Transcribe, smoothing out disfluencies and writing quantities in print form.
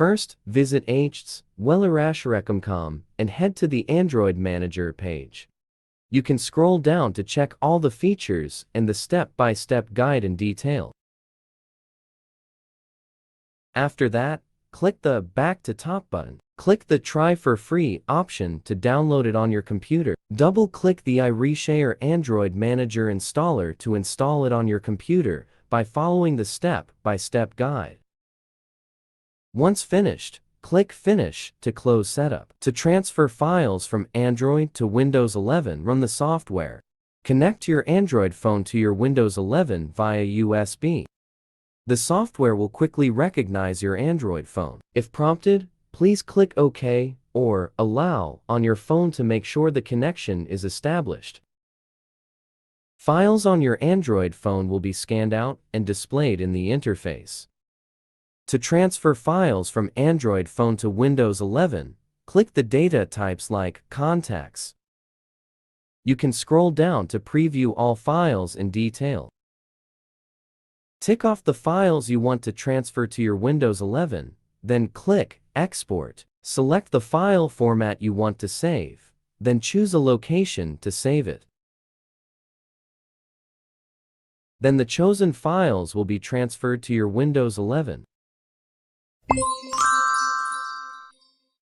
First, visit iReaShare.com and head to the Android Manager page. You can scroll down to check all the features and the step-by-step guide in detail. After that, click the Back to Top button. Click the Try for Free option to download it on your computer. Double-click the iReaShare Android Manager installer to install it on your computer by following the step-by-step guide. Once finished, click Finish to close setup. To transfer files from Android to Windows 11, run the software. Connect your Android phone to your Windows 11 via USB. The software will quickly recognize your Android phone. If prompted, please click OK or Allow on your phone to make sure the connection is established. Files on your Android phone will be scanned out and displayed in the interface. To transfer files from Android phone to Windows 11, click the data types like Contacts. You can scroll down to preview all files in detail. Tick off the files you want to transfer to your Windows 11, then click Export. Select the file format you want to save, then choose a location to save it. Then the chosen files will be transferred to your Windows 11.